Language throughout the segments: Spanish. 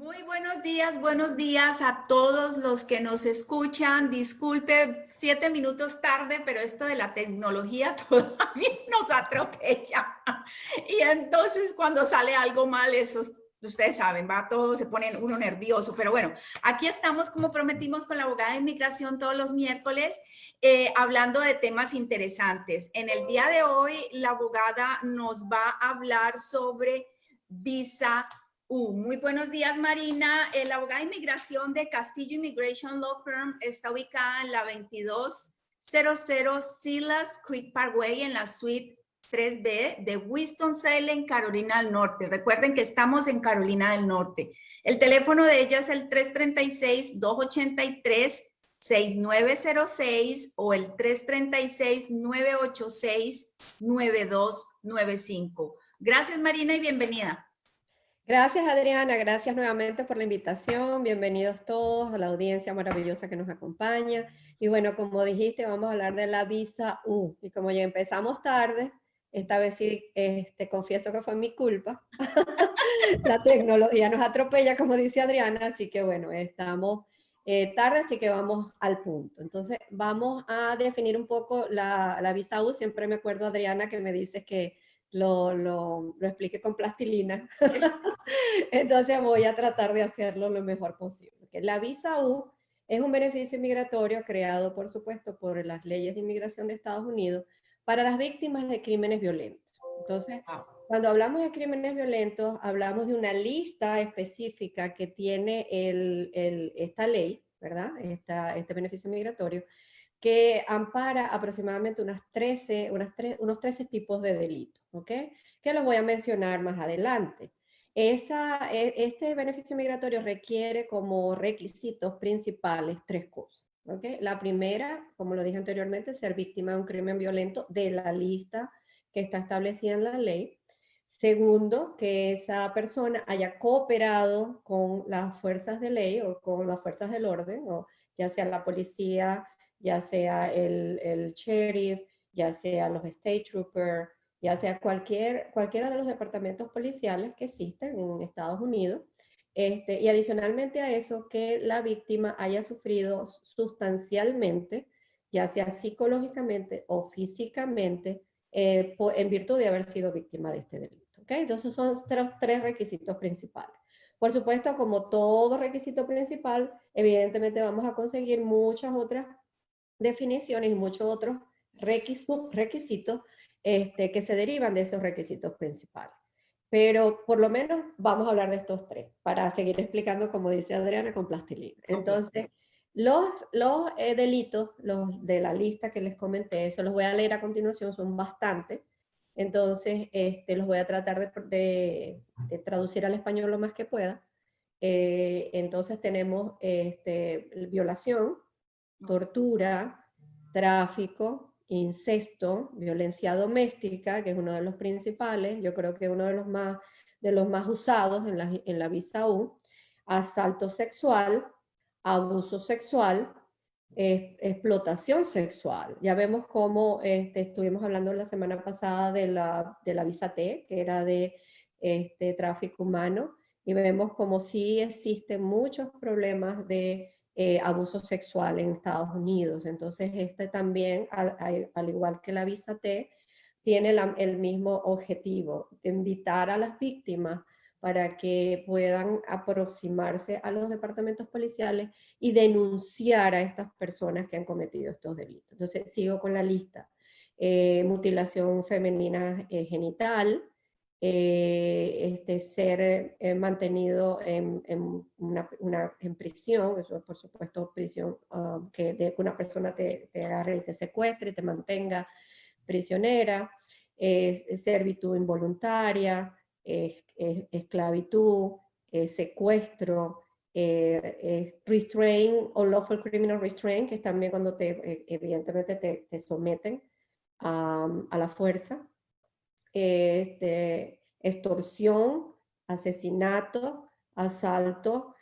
Muy buenos días a todos los que nos escuchan. Disculpe, 7 minutos tarde, pero esto de la tecnología todavía nos atropella. Y entonces cuando sale algo mal, eso ustedes saben, va todo, se pone uno nervioso. Pero bueno, aquí estamos como prometimos con la abogada de inmigración todos los miércoles, hablando de temas interesantes. En el día de hoy, la abogada nos va a hablar sobre visa. Muy buenos días, Marina. La abogada de inmigración de Castillo Immigration Law Firm está ubicada en la 2200 Silas Creek Parkway en la suite 3B de Winston-Salem, Carolina del Norte. Recuerden que estamos en Carolina del Norte. El teléfono de ella es el 336-283-6906 o el 336-986-9295. Gracias, Marina, y bienvenida. Gracias, Adriana. Gracias nuevamente por la invitación. Bienvenidos todos a la audiencia maravillosa que nos acompaña. Y bueno, como dijiste, vamos a hablar de la visa U. Y como ya empezamos tarde, esta vez sí confieso que fue mi culpa. La tecnología nos atropella, como dice Adriana, así que bueno, estamos tarde, así que vamos al punto. Entonces, vamos a definir un poco la visa U. Siempre me acuerdo, Adriana, que me dices que lo explique con plastilina. Entonces voy a tratar de hacerlo lo mejor posible. La visa U es un beneficio migratorio creado, por supuesto, por las leyes de inmigración de Estados Unidos para las víctimas de crímenes violentos. Entonces, cuando hablamos de crímenes violentos, hablamos de una lista específica que tiene esta ley, ¿verdad? Este beneficio migratorio, que ampara aproximadamente unos 13 tipos de delitos, ¿ok? Que los voy a mencionar más adelante. Este beneficio migratorio requiere como requisitos principales tres cosas, ¿ok? La primera, como lo dije anteriormente, ser víctima de un crimen violento de la lista que está establecida en la ley. Segundo, que esa persona haya cooperado con las fuerzas de ley o con las fuerzas del orden, o ya sea la policía, ya sea el sheriff, ya sea los state troopers, ya sea cualquiera de los departamentos policiales que existen en Estados Unidos. Y adicionalmente a eso, que la víctima haya sufrido sustancialmente, ya sea psicológicamente o físicamente, en virtud de haber sido víctima de este delito. ¿Okay? Entonces son los tres requisitos principales. Por supuesto, como todo requisito principal, evidentemente vamos a conseguir muchas otras definiciones y muchos otros requisitos que se derivan de esos requisitos principales. Pero por lo menos vamos a hablar de estos tres, para seguir explicando, como dice Adriana, con plastilina. Entonces, los delitos los de la lista que les comenté, se los voy a leer a continuación, son bastantes. Entonces, los voy a tratar de traducir al español lo más que pueda. Entonces tenemos violación, tortura, tráfico, incesto, violencia doméstica, que es uno de los principales, yo creo que uno de los más usados en la visa U, asalto sexual, abuso sexual, explotación sexual. Ya vemos cómo estuvimos hablando la semana pasada de la visa T, que era de tráfico humano, y vemos como sí existen muchos problemas de abuso sexual en Estados Unidos. Entonces, también, al igual que la visa T, tiene el mismo objetivo, de invitar a las víctimas para que puedan aproximarse a los departamentos policiales y denunciar a estas personas que han cometido estos delitos. Entonces, sigo con la lista. Mutilación femenina genital, ser mantenido en prisión, eso por supuesto prisión, que una persona te agarre y te secuestre y te mantenga prisionera, servitud involuntaria, esclavitud, secuestro, restraint o lawful criminal restraint, que es también cuando evidentemente te someten a la fuerza, extorsión, asesinato, asalto,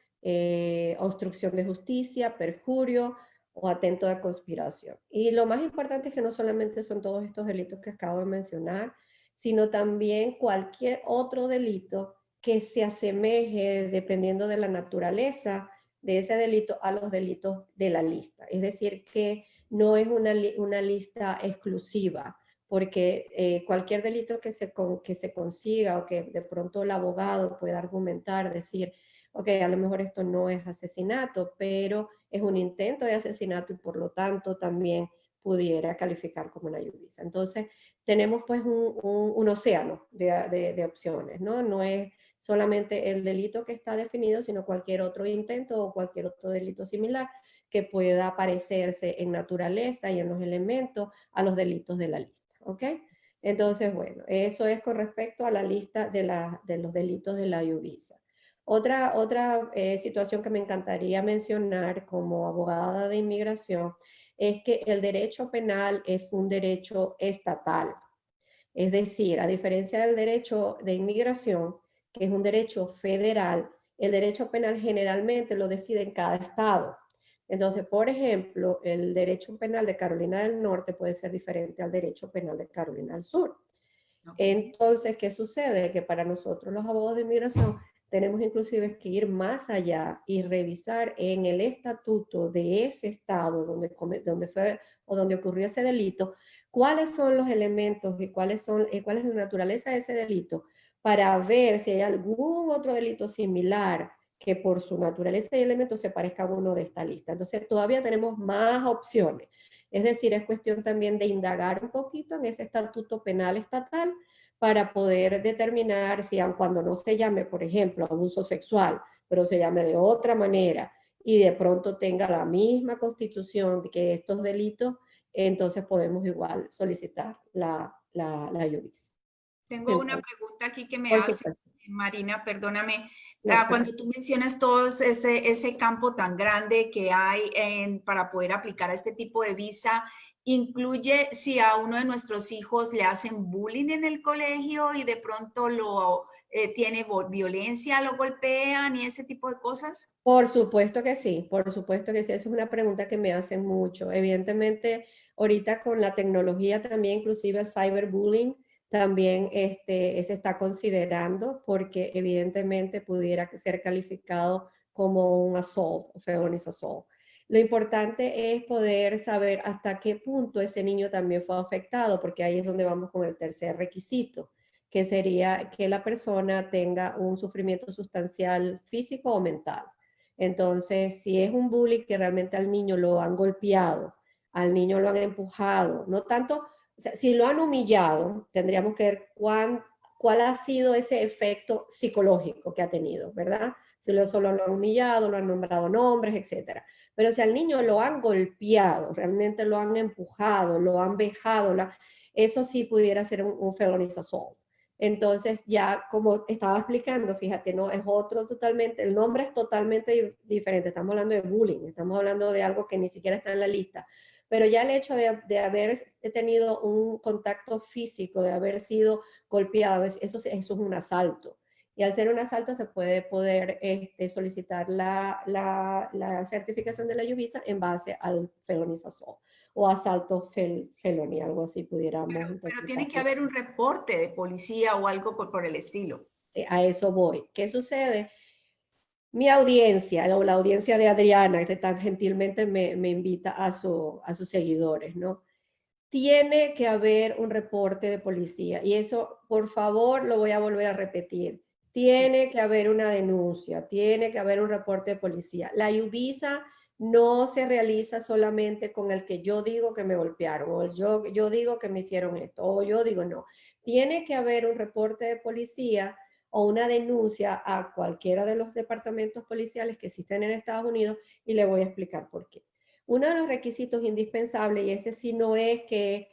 obstrucción de justicia, perjurio o atento de conspiración. Y lo más importante es que no solamente son todos estos delitos que acabo de mencionar, sino también cualquier otro delito que se asemeje, dependiendo de la naturaleza de ese delito, a los delitos de la lista. Es decir, que no es una lista exclusiva, porque cualquier delito que se consiga o que de pronto el abogado pueda argumentar, decir, ok, a lo mejor esto no es asesinato, pero es un intento de asesinato y por lo tanto también pudiera calificar como una lluvia. Entonces, tenemos pues un océano de opciones, ¿no? No es solamente el delito que está definido, sino cualquier otro intento o cualquier otro delito similar que pueda parecerse en naturaleza y en los elementos a los delitos de la lista, ¿ok? Entonces, bueno, eso es con respecto a la lista de los delitos de la IUVISA. Otra situación que me encantaría mencionar como abogada de inmigración es que el derecho penal es un derecho estatal. Es decir, a diferencia del derecho de inmigración, que es un derecho federal, el derecho penal generalmente lo decide en cada estado. Entonces, por ejemplo, el derecho penal de Carolina del Norte puede ser diferente al derecho penal de Carolina del Sur. Okay. Entonces, ¿qué sucede? Que para nosotros los abogados de inmigración tenemos inclusive que ir más allá y revisar en el estatuto de ese estado donde fue o donde ocurrió ese delito, cuáles son los elementos y cuál es la naturaleza de ese delito para ver si hay algún otro delito similar que por su naturaleza y elementos se parezca a uno de esta lista. Entonces, todavía tenemos más opciones. Es decir, es cuestión también de indagar un poquito en ese estatuto penal estatal para poder determinar si aun cuando no se llame, por ejemplo, abuso sexual, pero se llame de otra manera y de pronto tenga la misma constitución que estos delitos, entonces podemos igual solicitar la IUVIS. Tengo una Entonces, pregunta aquí que me por hace supuesto. Marina, perdóname. No, Cuando tú mencionas todo ese campo tan grande que hay para poder aplicar a este tipo de visa, ¿incluye si a uno de nuestros hijos le hacen bullying en el colegio y de pronto tiene violencia, lo golpean y ese tipo de cosas? por supuesto que sí, por supuesto que sí. Esa es una pregunta que me hacen mucho. Evidentemente, ahorita con la tecnología también, inclusive el cyberbullying, también se está considerando porque evidentemente pudiera ser calificado como un assault, o felony assault. Lo importante es poder saber hasta qué punto ese niño también fue afectado, porque ahí es donde vamos con el tercer requisito, que sería que la persona tenga un sufrimiento sustancial físico o mental. Entonces, si es un bullying que realmente al niño lo han golpeado, al niño lo han empujado, no tanto, o sea, si lo han humillado, tendríamos que ver cuál ha sido ese efecto psicológico que ha tenido, ¿verdad? Si solo lo han humillado, lo han nombrado nombres, etcétera. Pero si al niño lo han golpeado, realmente lo han empujado, lo han vejado, eso sí pudiera ser un felony assault. Entonces, ya como estaba explicando, fíjate, no es otro totalmente, el nombre es totalmente diferente. Estamos hablando de bullying, estamos hablando de algo que ni siquiera está en la lista. Pero ya el hecho de haber tenido un contacto físico, de haber sido golpeado, eso es un asalto. Y al ser un asalto se puede solicitar la certificación de la Yuvisa en base al felony assault o asalto felony, algo así pudiéramos Pero tiene que interpretarlo. haber un reporte de policía o algo por el estilo. A eso voy. ¿Qué sucede? Mi audiencia, o la audiencia de Adriana, que tan gentilmente me invita a sus seguidores, ¿no? Tiene que haber un reporte de policía y eso, por favor, lo voy a volver a repetir. Tiene que haber una denuncia, tiene que haber un reporte de policía. La IUVISA no se realiza solamente con el que yo digo que me golpearon o yo digo que me hicieron esto o yo digo no. Tiene que haber un reporte de policía o una denuncia a cualquiera de los departamentos policiales que existen en Estados Unidos y le voy a explicar por qué. Uno de los requisitos indispensables, y ese sí no es que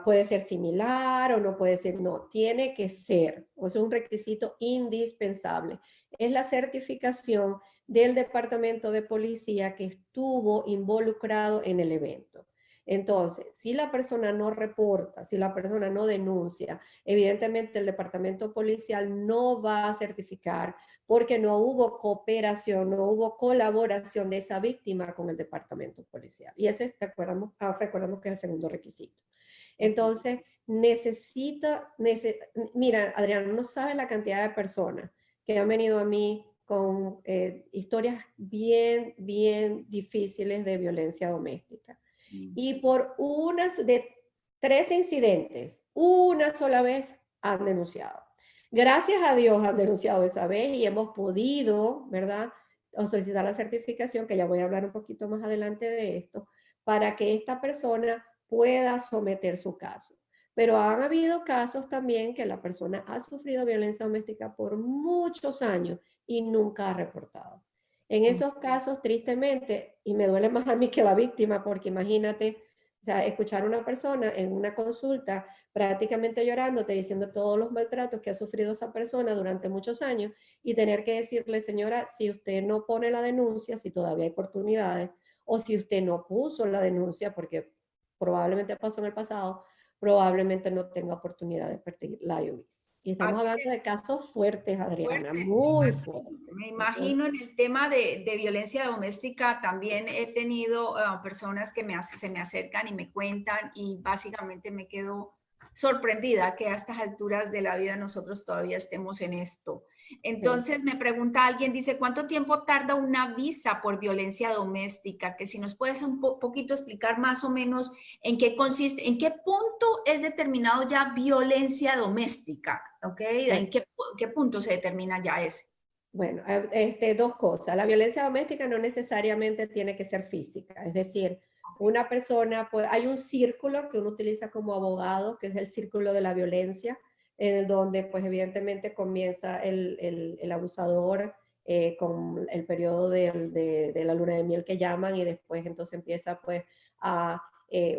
puede ser similar o no puede ser, no, tiene que ser, o sea, un requisito indispensable, es la certificación del Departamento de Policía que estuvo involucrado en el evento. Entonces, si la persona no reporta, si la persona no denuncia, evidentemente el departamento policial no va a certificar porque no hubo cooperación, no hubo colaboración de esa víctima con el departamento policial. Y ese recordamos que es el segundo requisito. Entonces, mira, Adriana, no sabe la cantidad de personas que han venido a mí con historias bien, bien difíciles de violencia doméstica. Y por unas de 3 incidentes, una sola vez han denunciado. Gracias a Dios han denunciado esa vez y hemos podido, ¿verdad? O solicitar la certificación, que ya voy a hablar un poquito más adelante de esto, para que esta persona pueda someter su caso. Pero han habido casos también que la persona ha sufrido violencia doméstica por muchos años y nunca ha reportado. En esos casos, tristemente, y me duele más a mí que la víctima, porque imagínate, o sea, escuchar a una persona en una consulta prácticamente llorándote, diciendo todos los maltratos que ha sufrido esa persona durante muchos años y tener que decirle, señora, si usted no pone la denuncia, si todavía hay oportunidades, o si usted no puso la denuncia, porque probablemente pasó en el pasado, probablemente no tenga oportunidad de perseguir la IUVIS. Y estamos hablando de casos fuertes, Adriana, Fuerte, muy fuertes. me imagino en el tema de violencia doméstica también he tenido personas que se me acercan y me cuentan y básicamente me quedo sorprendida que a estas alturas de la vida nosotros todavía estemos en esto. Entonces me pregunta alguien, dice, ¿cuánto tiempo tarda una visa por violencia doméstica? Que si nos puedes un poquito explicar más o menos en qué consiste, en qué punto es determinado ya violencia doméstica, ¿ok? ¿En qué punto se determina ya eso? Bueno, dos cosas. La violencia doméstica no necesariamente tiene que ser física, es decir, una persona, pues hay un círculo que uno utiliza como abogado, que es el círculo de la violencia, en el donde pues evidentemente comienza el abusador con el periodo de la luna de miel que llaman y después entonces empieza pues a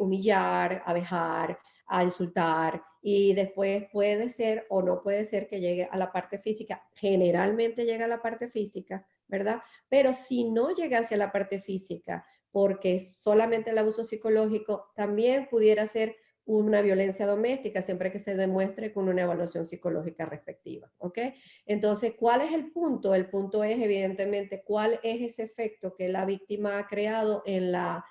humillar, a vejar, a insultar y después puede ser o no puede ser que llegue a la parte física. Generalmente llega a la parte física, ¿verdad? Pero si no llegase a la parte física, porque solamente el abuso psicológico también pudiera ser una violencia doméstica, siempre que se demuestre con una evaluación psicológica respectiva, ¿ok? Entonces, ¿cuál es el punto? El punto es, evidentemente, cuál es ese efecto que la víctima ha creado en la,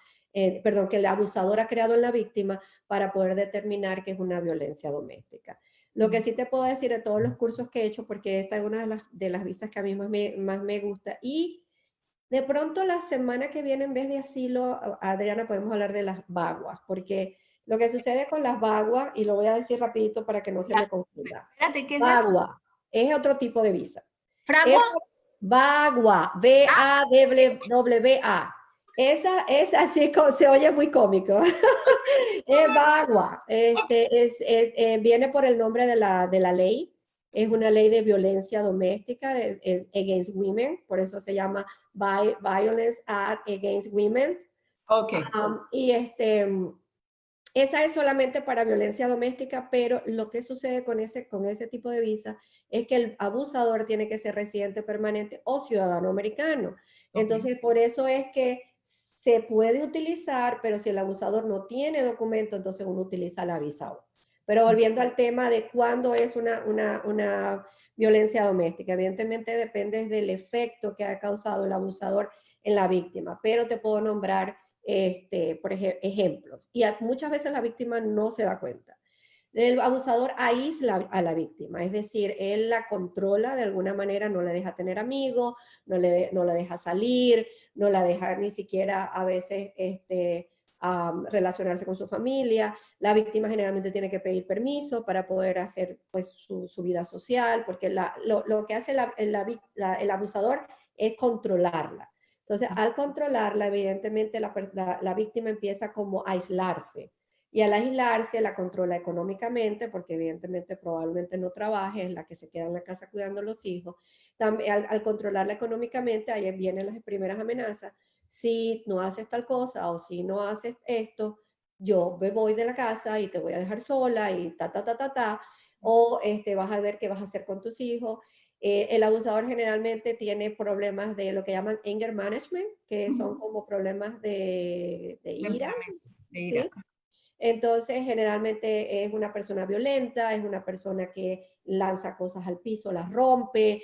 perdón, que el abusador ha creado en la víctima para poder determinar que es una violencia doméstica. Lo que sí te puedo decir de todos los cursos que he hecho, porque esta es una de las visas que a mí más me gusta, y de pronto la semana que viene, en vez de asilo, Adriana, podemos hablar de las vaguas, porque lo que sucede con las vaguas, y lo voy a decir rapidito para que no se me confunda. Espérate, ¿qué es eso? Vagua es otro tipo de visa. ¿Fragua? Vagua, V-A-W-A. Esa es así, se oye muy cómico. Es vagua. Viene por el nombre de la ley. Es una ley de violencia doméstica against women. Por eso se llama Violence Act Against Women. Ok. Y esa es solamente para violencia doméstica, pero lo que sucede con ese tipo de visa es que el abusador tiene que ser residente permanente o ciudadano americano. Entonces, por eso es que se puede utilizar, pero si el abusador no tiene documento, entonces uno utiliza la visa U. Pero volviendo al tema de cuándo es una violencia doméstica, evidentemente depende del efecto que ha causado el abusador en la víctima, pero te puedo nombrar por ejemplos. Y muchas veces la víctima no se da cuenta. El abusador aísla a la víctima, es decir, él la controla de alguna manera, no le deja tener amigos, no la deja salir, no la deja ni siquiera a veces relacionarse con su familia. La víctima generalmente tiene que pedir permiso para poder hacer pues, su vida social, porque lo que hace el abusador es controlarla. Entonces, al controlarla, evidentemente la víctima empieza como a aislarse. Y al aislarse la controla económicamente, porque evidentemente probablemente no trabaje, es la que se queda en la casa cuidando a los hijos. También, al controlarla económicamente, ahí vienen las primeras amenazas. Si no haces tal cosa o si no haces esto, yo me voy de la casa y te voy a dejar sola y ta. O vas a ver qué vas a hacer con tus hijos. El abusador generalmente tiene problemas de lo que llaman anger management, que son como problemas de ira, ¿sí? Entonces, generalmente es una persona violenta, es una persona que lanza cosas al piso, las rompe,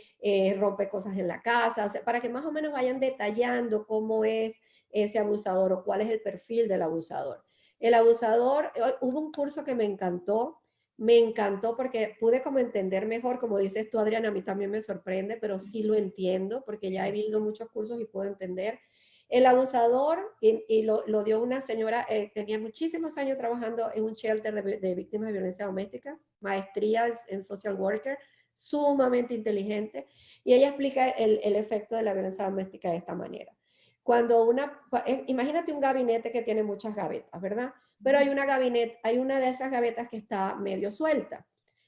rompe cosas en la casa, o sea, para que más o menos vayan detallando cómo es ese abusador o cuál es el perfil del abusador. El abusador, hubo un curso que me encantó, me encantó porque pude como entender mejor, como dices tú, Adriana, a mí también me sorprende, pero sí lo entiendo porque ya he vivido muchos cursos y puedo entender. El abusador, y lo dio una señora, tenía muchísimos años trabajando en un shelter de víctimas de violencia doméstica, maestría en social worker, sumamente inteligente, y ella explica el efecto de la violencia doméstica de esta manera. Cuando imagínate un gabinete que tiene muchas gavetas, ¿verdad? Pero hay una de esas gavetas que está medio suelta.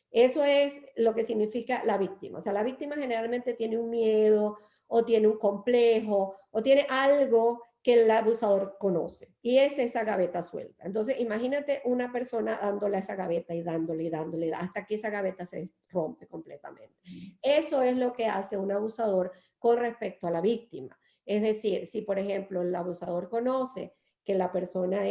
Eso es lo que significa la víctima. O sea, la víctima generalmente tiene un miedo o tiene un complejo o tiene algo que el abusador conoce. Y es esa gaveta suelta. Entonces, imagínate una persona dándole a esa gaveta y dándole y dándole hasta que esa gaveta se rompe completamente. Eso es lo que hace un abusador con respecto a la víctima. Es decir, si por ejemplo el abusador conoce que la persona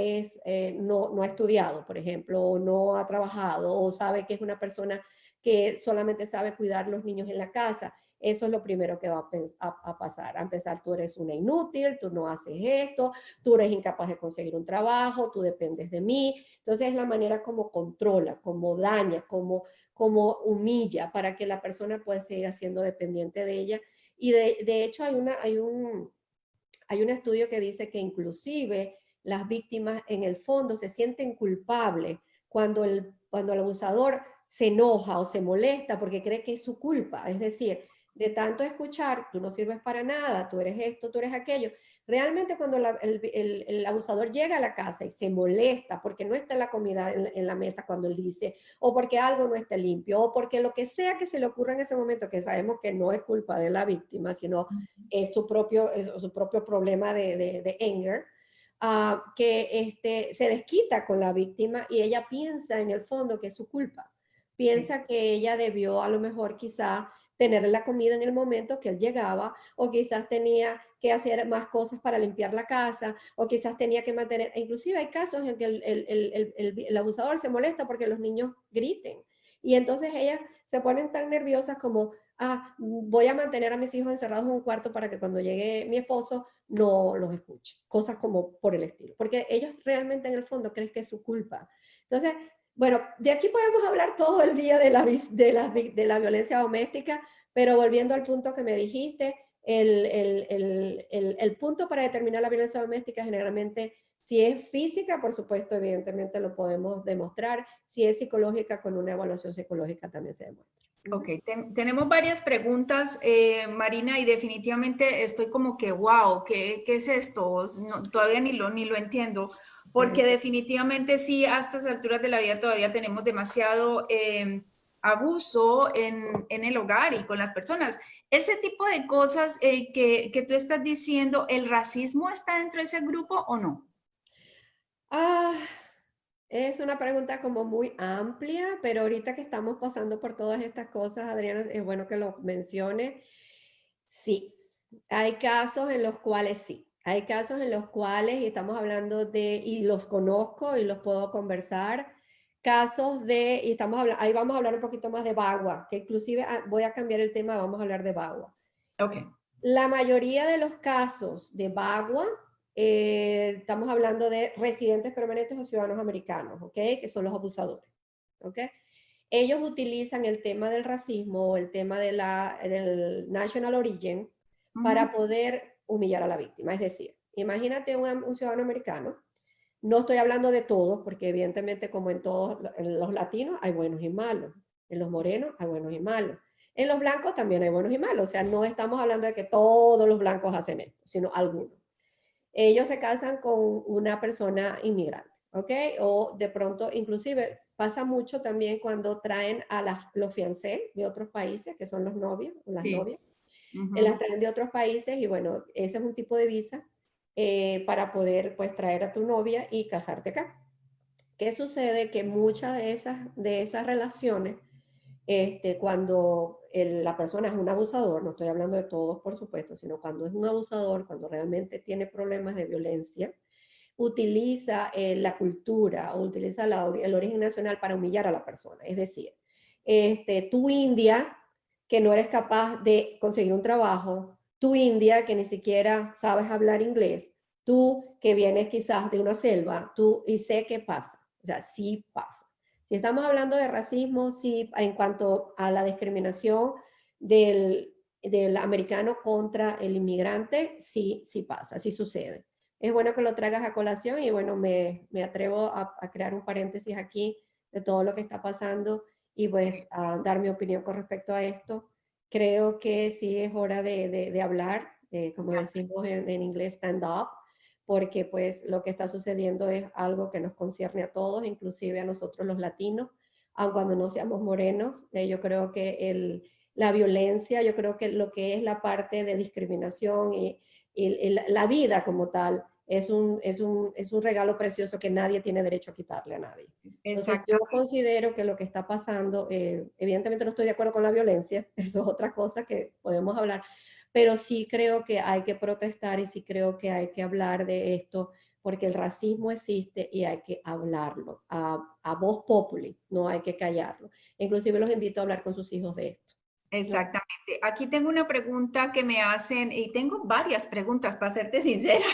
no ha estudiado, por ejemplo, o no ha trabajado, o sabe que es una persona que solamente sabe cuidar los niños en la casa, eso es lo primero que va a pasar. A empezar, tú eres una inútil, tú no haces esto, tú eres incapaz de conseguir un trabajo, tú dependes de mí. Entonces es la manera como controla, como daña, como humilla para que la persona pueda seguir siendo dependiente de ella. Y de hecho hay un estudio que dice que inclusive las víctimas en el fondo se sienten culpables cuando el abusador se enoja o se molesta porque cree que es su culpa. Es decir, de tanto escuchar, tú no sirves para nada, tú eres esto, tú eres aquello. Realmente cuando el abusador llega a la casa y se molesta porque no está la comida en la mesa cuando él dice, o porque algo no está limpio, o porque lo que sea que se le ocurra en ese momento, que sabemos que no es culpa de la víctima, sino es su propio problema de anger, que se desquita con la víctima y ella piensa en el fondo que es su culpa. Piensa que ella debió a lo mejor quizá tener la comida en el momento que él llegaba, o quizás tenía que hacer más cosas para limpiar la casa, o quizás tenía que mantener, inclusive hay casos en que el abusador se molesta porque los niños griten, y entonces ellas se ponen tan nerviosas como, voy a mantener a mis hijos encerrados en un cuarto para que cuando llegue mi esposo no los escuche. Cosas como por el estilo. Porque ellos realmente en el fondo creen que es su culpa. Entonces, bueno, de aquí podemos hablar todo el día de la violencia doméstica, pero volviendo al punto que me dijiste, el punto para determinar la violencia doméstica generalmente, si es física, por supuesto, evidentemente lo podemos demostrar. Si es psicológica, con una evaluación psicológica también se demuestra. Ok, tenemos varias preguntas, Marina, y definitivamente estoy como que, wow, ¿qué es esto? No, todavía ni lo entiendo, porque definitivamente sí, a estas alturas de la vida todavía tenemos demasiado abuso en el hogar y con las personas. Ese tipo de cosas que tú estás diciendo, ¿el racismo está dentro de ese grupo o no? Es una pregunta como muy amplia, pero ahorita que estamos pasando por todas estas cosas, Adriana, es bueno que lo mencione. Sí, hay casos en los cuales sí. Hay casos en los cuales, y estamos hablando y los conozco y los puedo conversar, casos y estamos hablando, ahí vamos a hablar un poquito más de Bagua, que inclusive voy a cambiar el tema, vamos a hablar de Bagua. Ok. La mayoría de los casos de Bagua, estamos hablando de residentes permanentes o ciudadanos americanos, ¿ok? Que son los abusadores, ¿ok? Ellos utilizan el tema del racismo o el tema del national origin para poder humillar a la víctima. Es decir, imagínate un ciudadano americano, no estoy hablando de todos, porque evidentemente como en los latinos hay buenos y malos, en los morenos hay buenos y malos, en los blancos también hay buenos y malos, o sea, no estamos hablando de que todos los blancos hacen esto, sino algunos. Ellos se casan con una persona inmigrante, ¿ok? O de pronto, inclusive, pasa mucho también cuando traen a los fiancés de otros países, que son los novios o las novias, las traen de otros países y bueno, ese es un tipo de visa para poder pues traer a tu novia y casarte acá. ¿Qué sucede? Que muchas de esas relaciones, cuando la persona es un abusador, no estoy hablando de todos por supuesto, sino cuando es un abusador, cuando realmente tiene problemas de violencia, utiliza la cultura o utiliza el origen nacional para humillar a la persona. Es decir, tú india, que no eres capaz de conseguir un trabajo, tú india, que ni siquiera sabes hablar inglés, tú que vienes quizás de una selva, y sé qué pasa, o sea, sí pasa. Si estamos hablando de racismo, sí, en cuanto a la discriminación del americano contra el inmigrante, sí, sí pasa, sí sucede. Es bueno que lo traigas a colación y bueno, me atrevo a crear un paréntesis aquí de todo lo que está pasando y pues a dar mi opinión con respecto a esto. Creo que sí es hora de hablar, como decimos en inglés, stand up, porque pues lo que está sucediendo es algo que nos concierne a todos, inclusive a nosotros los latinos, aun cuando no seamos morenos. Yo creo que la violencia, yo creo que lo que es la parte de discriminación y la vida como tal, es un regalo precioso que nadie tiene derecho a quitarle a nadie. Entonces yo Exactamente. considero que lo que está pasando, evidentemente no estoy de acuerdo con la violencia, eso es otra cosa que podemos hablar, pero sí creo que hay que protestar y sí creo que hay que hablar de esto porque el racismo existe y hay que hablarlo a voz populi, no hay que callarlo. Inclusive los invito a hablar con sus hijos de esto. ¿No? Exactamente. Aquí tengo una pregunta que me hacen, y tengo varias preguntas, para serte sincera.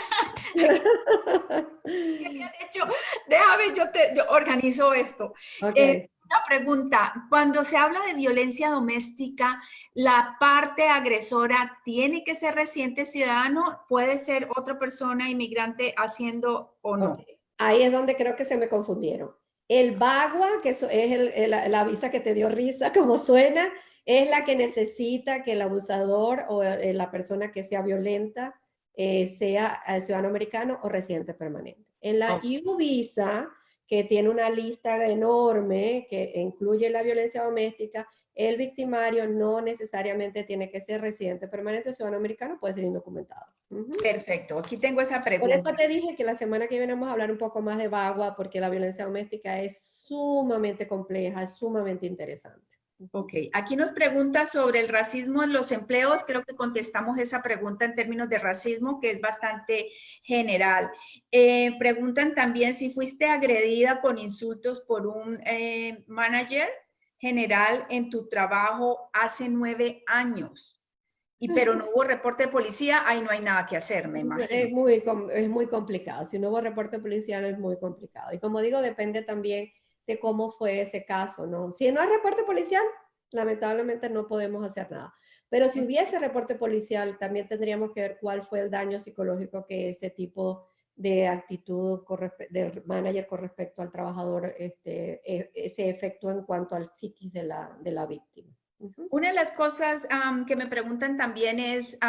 ¿Qué me han hecho? Déjame, yo organizo esto. Ok. Una pregunta, cuando se habla de violencia doméstica, ¿la parte agresora tiene que ser residente ciudadano? ¿Puede ser otra persona inmigrante haciendo o Ok, no? ahí es donde creo que se me confundieron. El bagua, que es la visa que te dio risa, como suena, es la que necesita que el abusador o la persona que sea violenta sea ciudadano americano o residente permanente. En la Oh, U visa, que tiene una lista enorme que incluye la violencia doméstica, el victimario no necesariamente tiene que ser residente permanente o ciudadano americano, puede ser indocumentado. Ujú. perfecto, aquí tengo esa Por eso pregunta. te dije que la semana que viene vamos a hablar un poco más de Bagua, porque la violencia doméstica es sumamente compleja, es sumamente interesante. Ok, aquí nos pregunta sobre el racismo en los empleos. Creo que contestamos esa pregunta en términos de racismo, que es bastante general. Preguntan también si fuiste agredida con insultos por un manager general en tu trabajo hace 9 años, pero no hubo reporte de policía, ahí no hay nada que hacer, me imagino. Es muy complicado. Si no hubo reporte policial es muy complicado. Y como digo, depende también de cómo fue ese caso, ¿no? Si no hay reporte policial, lamentablemente no podemos hacer nada. Pero si hubiese reporte policial, también tendríamos que ver cuál fue el daño psicológico que ese tipo de actitud del manager con respecto al trabajador, ese efecto en cuanto al psiquis de la víctima. Ujú. Una de las cosas que me preguntan también es,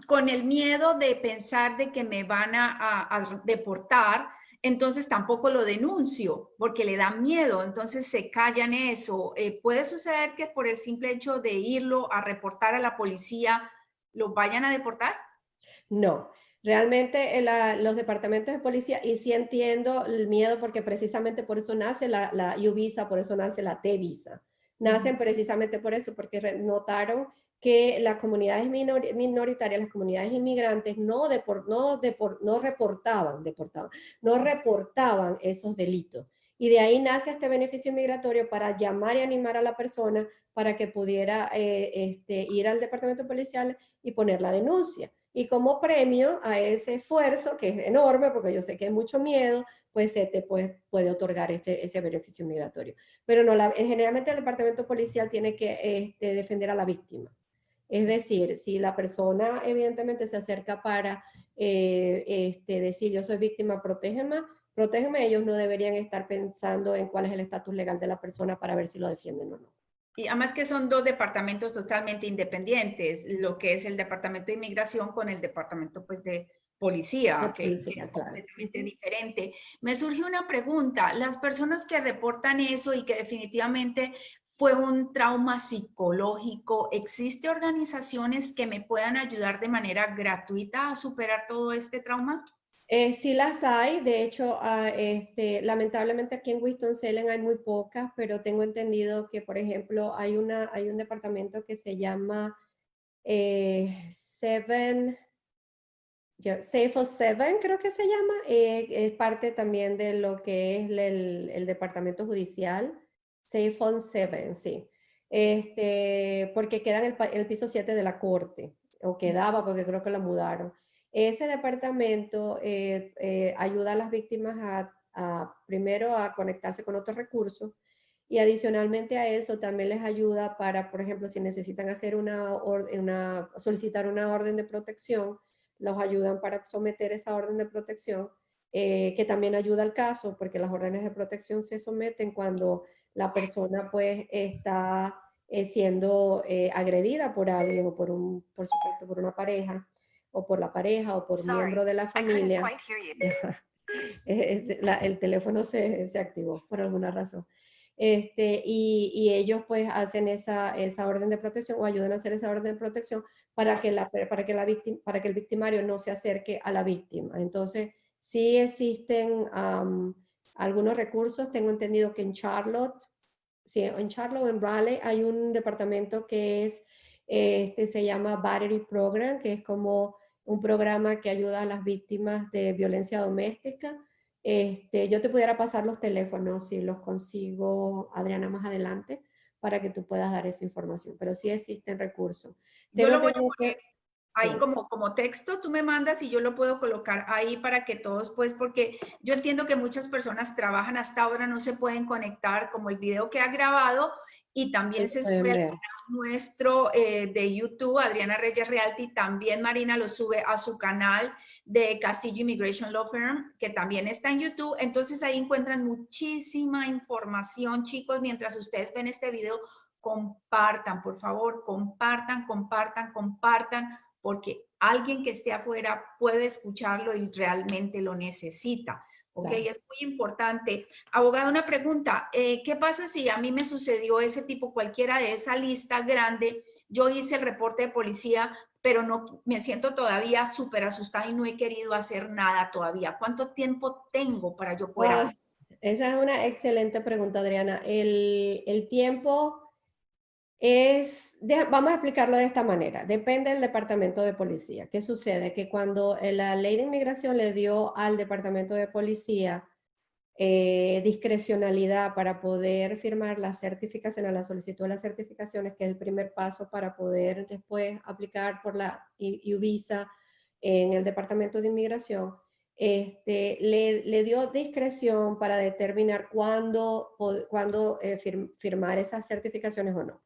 con el miedo de pensar de que me van a deportar, entonces tampoco lo denuncio porque le dan miedo, entonces se callan eso. ¿Puede suceder que por el simple hecho de irlo a reportar a la policía, lo vayan a deportar? No, realmente los departamentos de policía, y sí entiendo el miedo porque precisamente por eso nace la U-Visa, por eso nace la T-Visa. Ujú. Nacen precisamente por eso, porque notaron que las comunidades minoritarias, las comunidades inmigrantes no reportaban esos delitos. Y de ahí nace este beneficio migratorio para llamar y animar a la persona para que pudiera ir al departamento policial y poner la denuncia. Y como premio a ese esfuerzo, que es enorme, porque yo sé que hay mucho miedo, pues se te puede otorgar ese beneficio migratorio. Pero no, generalmente el departamento policial tiene que defender a la víctima. Es decir, si la persona evidentemente se acerca para decir yo soy víctima, protégeme, ellos no deberían estar pensando en cuál es el estatus legal de la persona para ver si lo defienden o no. Y además que son dos departamentos totalmente independientes, lo que es el departamento de inmigración con el departamento pues de De policía, que policía, es claro. completamente diferente. Me surgió una pregunta, las personas que reportan eso y que definitivamente fue un trauma psicológico, ¿existe organizaciones que me puedan ayudar de manera gratuita a superar todo este trauma? Sí las hay, de hecho, lamentablemente aquí en Winston-Salem hay muy pocas, pero tengo entendido que, por ejemplo, hay un departamento que se llama Seven, Safe for Seven, creo que se llama, es parte también de lo que es el departamento judicial, Safe on Seven, sí. Porque queda en el piso 7 de la corte, o quedaba porque creo que la mudaron. Ese departamento ayuda a las víctimas primero a conectarse con otros recursos Y adicionalmente a eso también les ayuda para, por ejemplo, si necesitan hacer solicitar una orden de protección, los ayudan para someter esa orden de protección, que también ayuda al caso, porque las órdenes de protección se someten cuando la persona pues está siendo agredida por alguien o por supuesto, por una pareja o por la pareja o por un miembro de la familia. El teléfono se activó por alguna razón. Y ellos pues hacen esa orden de protección o ayudan a hacer esa orden de protección para que, para que el victimario no se acerque a la víctima. Entonces, sí existen algunos recursos. Tengo entendido que en Charlotte, sí, en Charlotte o en Raleigh hay un departamento que se llama Battery Program, que es como un programa que ayuda a las víctimas de violencia doméstica. Yo te pudiera pasar los teléfonos si los consigo, Adriana, más adelante, para que tú puedas dar esa información, pero sí existen recursos. Yo Tengo lo voy a entendido poner que, ahí sí, como texto, tú me mandas y yo lo puedo colocar ahí para que todos, pues, porque yo entiendo que muchas personas trabajan hasta ahora, no se pueden conectar como el video que ha grabado y también lo se sube pueden al ver. canal nuestro de YouTube, Adriana Reyes Realty, también Marina lo sube a su canal de Castillo Immigration Law Firm, que también está en YouTube, entonces ahí encuentran muchísima información, chicos, mientras ustedes ven este video, compartan, por favor, compartan, compartan, compartan, porque alguien que esté afuera puede escucharlo y realmente lo necesita. ¿Ok? Claro. Es muy importante. Abogada, una pregunta. ¿Qué pasa si a mí me sucedió ese tipo, cualquiera de esa lista grande? Yo hice el reporte de policía, pero no me siento todavía súper asustada y no he querido hacer nada todavía. ¿Cuánto tiempo tengo para yo poder Ah, aplicar? esa es una excelente pregunta, Adriana. El tiempo vamos a explicarlo de esta manera, depende del departamento de policía. ¿Qué sucede? Que cuando la ley de inmigración le dio al departamento de policía discrecionalidad para poder firmar la certificación, a la solicitud de las certificaciones, que es el primer paso para poder después aplicar por la visa en el departamento de inmigración, le dio discreción para determinar cuándo firmar esas certificaciones o no.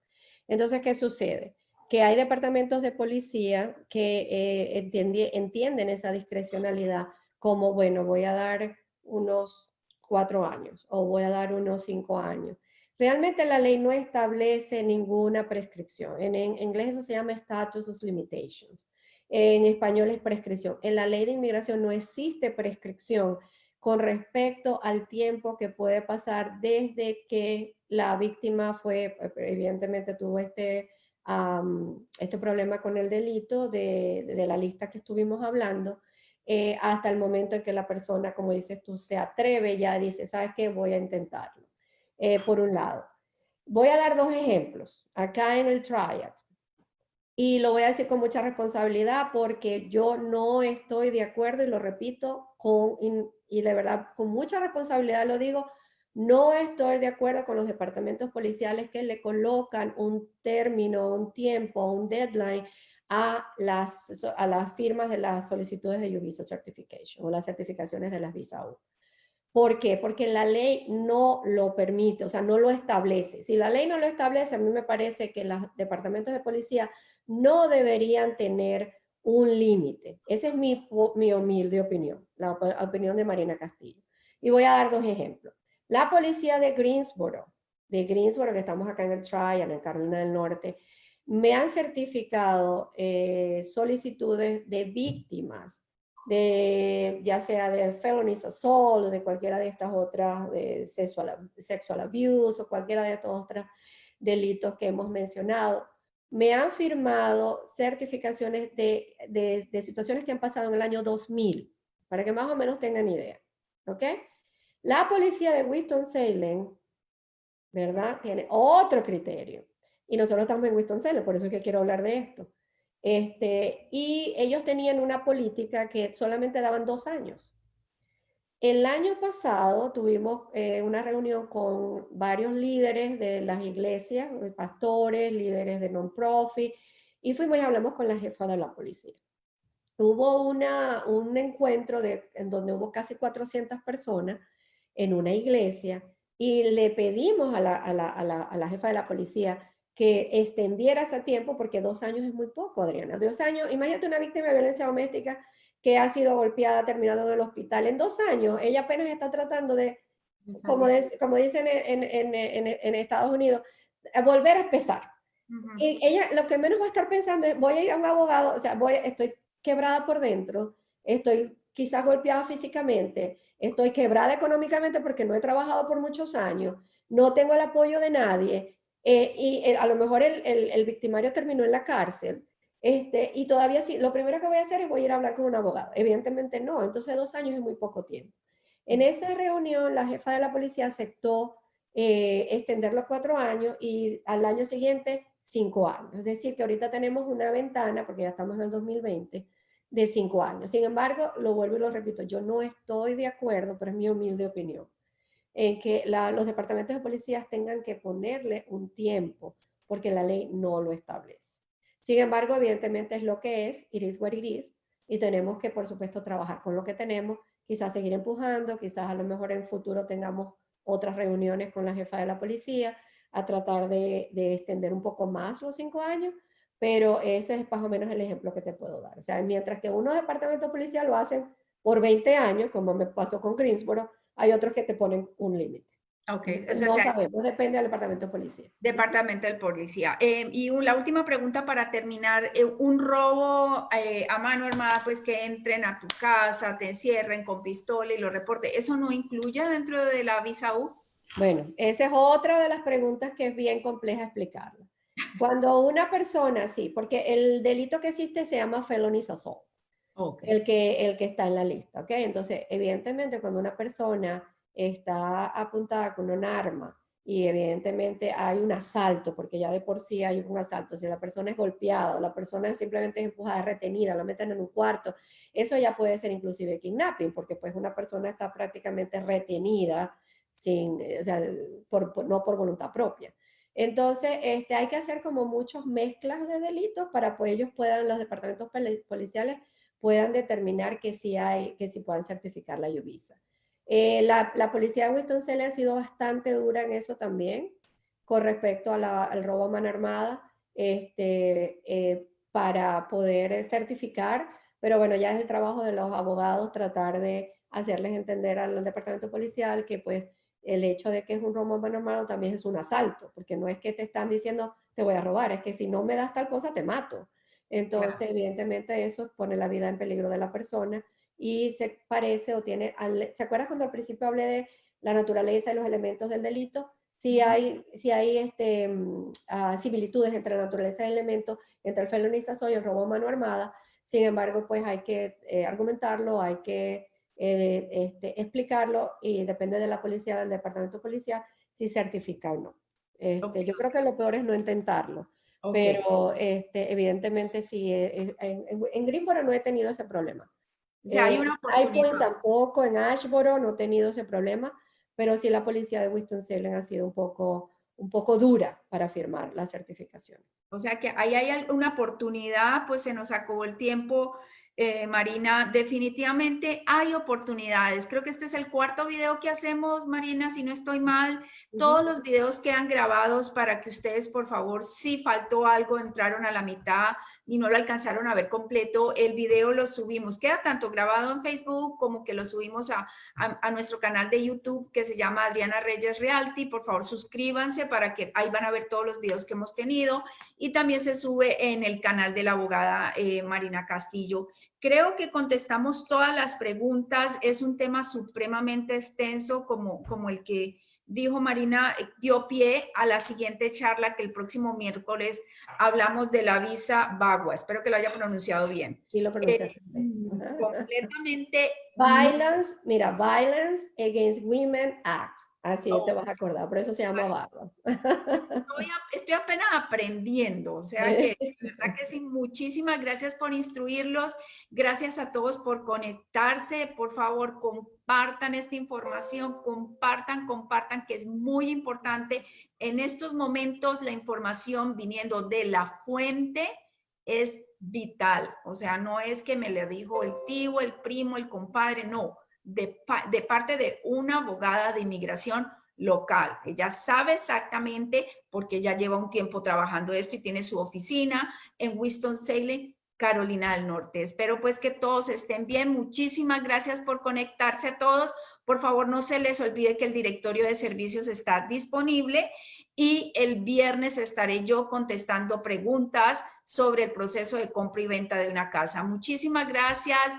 Entonces, ¿qué sucede? Que hay departamentos de policía que entienden esa discrecionalidad como, bueno, voy a dar unos 4 años o voy a dar unos 5 años. Realmente la ley no establece ninguna prescripción. En inglés eso se llama status of limitations. En español es prescripción. En la ley de inmigración no existe prescripción con respecto al tiempo que puede pasar desde que la víctima fue, evidentemente tuvo este problema con el delito de la lista que estuvimos hablando, hasta el momento en que la persona, como dices tú, se atreve, ya dice, ¿sabes qué? Voy a intentarlo. Por un lado. Voy a dar 2 ejemplos acá en el triad. Y lo voy a decir con mucha responsabilidad porque yo no estoy de acuerdo, y lo repito, y de verdad con mucha responsabilidad lo digo, no estoy de acuerdo con los departamentos policiales que le colocan un término, un tiempo, un deadline a las firmas de las solicitudes de U-Visa Certification o las certificaciones de las visa U. ¿Por qué? Porque la ley no lo permite, o sea, no lo establece. Si la ley no lo establece, a mí me parece que los departamentos de policía no deberían tener un límite. Esa es mi humilde opinión, la opinión de Marina Castillo. Y voy a dar 2 ejemplos. La policía de Greensboro, que estamos acá en el Trial, en Carolina del Norte, me han certificado solicitudes de víctimas ya sea de felonies assault o de cualquiera de estas otras, de sexual abuse o cualquiera de estos otros delitos que hemos mencionado. Me han firmado certificaciones de situaciones que han pasado en el año 2000, para que más o menos tengan idea. ¿Ok? La policía de Winston-Salem, ¿verdad? Tiene otro criterio. Y nosotros estamos en Winston-Salem, por eso es que quiero hablar de esto. Y ellos tenían una política que solamente daban 2 años. El año pasado tuvimos una reunión con varios líderes de las iglesias, pastores, líderes de non-profit, y fuimos y hablamos con la jefa de la policía. Hubo un encuentro en donde hubo casi 400 personas en una iglesia, y le pedimos a la jefa de la policía que extendiera ese tiempo, porque 2 años es muy poco, Adriana. 2 años, imagínate una víctima de violencia doméstica que ha sido golpeada, terminado en el hospital. En 2 años, ella apenas está tratando de, como dicen en Estados Unidos, volver a empezar. Y ella lo que menos va a estar pensando es, voy a ir a un abogado, o sea, estoy quebrada por dentro, estoy quizás golpeada físicamente, estoy quebrada económicamente porque no he trabajado por muchos años, no tengo el apoyo de nadie, a lo mejor el victimario terminó en la cárcel, y todavía sí, lo primero que voy a hacer es voy a ir a hablar con un abogado. Evidentemente no, entonces 2 años es muy poco tiempo. En esa reunión, la jefa de la policía aceptó extender los 4 años y al año siguiente 5 años. Es decir, que ahorita tenemos una ventana, porque ya estamos en el 2020, de 5 años. Sin embargo, lo vuelvo y lo repito, yo no estoy de acuerdo, pero es mi humilde opinión, en que los departamentos de policías tengan que ponerle un tiempo, porque la ley no lo establece. Sin embargo, evidentemente es lo que es, it is what it is, y tenemos que, por supuesto, trabajar con lo que tenemos, quizás seguir empujando, quizás a lo mejor en futuro tengamos otras reuniones con la jefa de la policía, a tratar de extender un poco más los 5 años, pero ese es más o menos el ejemplo que te puedo dar. O sea, mientras que unos departamentos de policía lo hacen por 20 años, como me pasó con Greensboro, hay otros que te ponen un límite. Ok, No sabemos, depende del departamento de policía. Departamento de Policía. Y la última pregunta para terminar, un robo a mano armada, pues que entren a tu casa, te encierren con pistola y lo reporte, ¿eso no incluye dentro de la visa U? Bueno, esa es otra de las preguntas que es bien compleja explicarla. Cuando una persona, sí, porque el delito que existe se llama felony assault, Ok. el que está en la lista, ¿ok? Entonces, evidentemente, cuando una persona está apuntada con un arma y evidentemente hay un asalto, porque ya de por sí hay un asalto, si la persona es golpeada, la persona simplemente es empujada, retenida, la meten en un cuarto, eso ya puede ser inclusive kidnapping, porque pues una persona está prácticamente retenida, sin, o sea, no por voluntad propia. Entonces, hay que hacer como muchas mezclas de delitos para que ellos puedan, los departamentos policiales, puedan determinar que sí puedan certificar la Yuvisa. La policía de Winston-Salem ha sido bastante dura en eso también, con respecto al robo a mano armada, para poder certificar, pero bueno, ya es el trabajo de los abogados tratar de hacerles entender al departamento policial que pues el hecho de que es un robo a mano armada también es un asalto, porque no es que te están diciendo te voy a robar, es que si no me das tal cosa te mato. Entonces, claro, evidentemente eso pone la vida en peligro de la persona y se parece o tiene, ¿se acuerdas cuando al principio hablé de la naturaleza y los elementos del delito? Si hay similitudes entre la naturaleza y el elemento, entre el felonización y el robo a mano armada. Sin embargo, pues hay que argumentarlo, hay que explicarlo y depende de la policía, del departamento policial, si certifica o no. Okay, yo creo que lo peor es no intentarlo. okay. Pero evidentemente sí, en Greensboro no he tenido ese problema. O sea, hay una High Point oportunidad. tampoco, en Ashboro no he tenido ese problema, pero sí la policía de Winston-Salem ha sido un poco dura para firmar la certificación. O sea que ahí hay una oportunidad, pues se nos acabó el tiempo, Marina. Definitivamente hay oportunidades. Creo que este es el cuarto video que hacemos, Marina, si no estoy mal. Todos los videos quedan grabados para que ustedes, por favor, si faltó algo, entraron a la mitad y no lo alcanzaron a ver completo, el video lo subimos. Queda tanto grabado en Facebook como que lo subimos a nuestro canal de YouTube que se llama Adriana Reyes Realty. Por favor, suscríbanse para que ahí van a ver todos los videos que hemos tenido. Y también se sube en el canal de la abogada Marina Castillo. Creo que contestamos todas las preguntas. Es un tema supremamente extenso como el que dijo Marina, dio pie a la siguiente charla que el próximo miércoles hablamos de la visa VAWA. Espero que lo haya pronunciado bien. Sí, lo pronunciaste bien. Completamente. Violence, mira, Violence Against Women Act. Así te vas a acordar, por eso se llama VAWA. Estoy apenas aprendiendo, o sea que de verdad que sí, muchísimas gracias por instruirlos, gracias a todos por conectarse, por favor compartan esta información, compartan, que es muy importante. En estos momentos la información viniendo de la fuente es vital, o sea, no es que me le dijo el tío, el primo, el compadre, no, de parte de una abogada de inmigración local. Ella sabe exactamente porque ella lleva un tiempo trabajando esto y tiene su oficina en Winston-Salem, Carolina del Norte. Espero pues que todos estén bien. Muchísimas gracias por conectarse a todos. Por favor, no se les olvide que el directorio de servicios está disponible y el viernes estaré yo contestando preguntas sobre el proceso de compra y venta de una casa. Muchísimas gracias.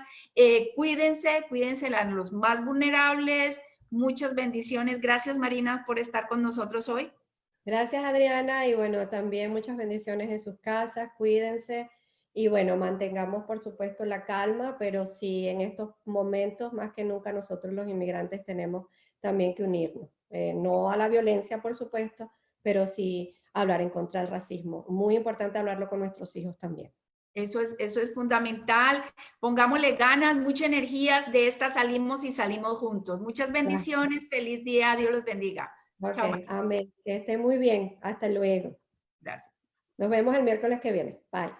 Cuídense, cuídense a los más vulnerables. Muchas bendiciones. Gracias, Marina, por estar con nosotros hoy. Gracias, Adriana, y bueno, también muchas bendiciones en sus casas, cuídense y bueno, mantengamos por supuesto la calma, pero sí en estos momentos más que nunca nosotros los inmigrantes tenemos también que unirnos, no a la violencia por supuesto, pero sí hablar en contra del racismo. Muy importante hablarlo con nuestros hijos también. Eso es fundamental. Pongámosle ganas, mucha energía. De esta salimos y salimos juntos. Muchas bendiciones. Feliz día. Dios los bendiga. Ok, Chao. amén. Que esté muy bien. Hasta luego. Gracias. Nos vemos el miércoles que viene. Bye.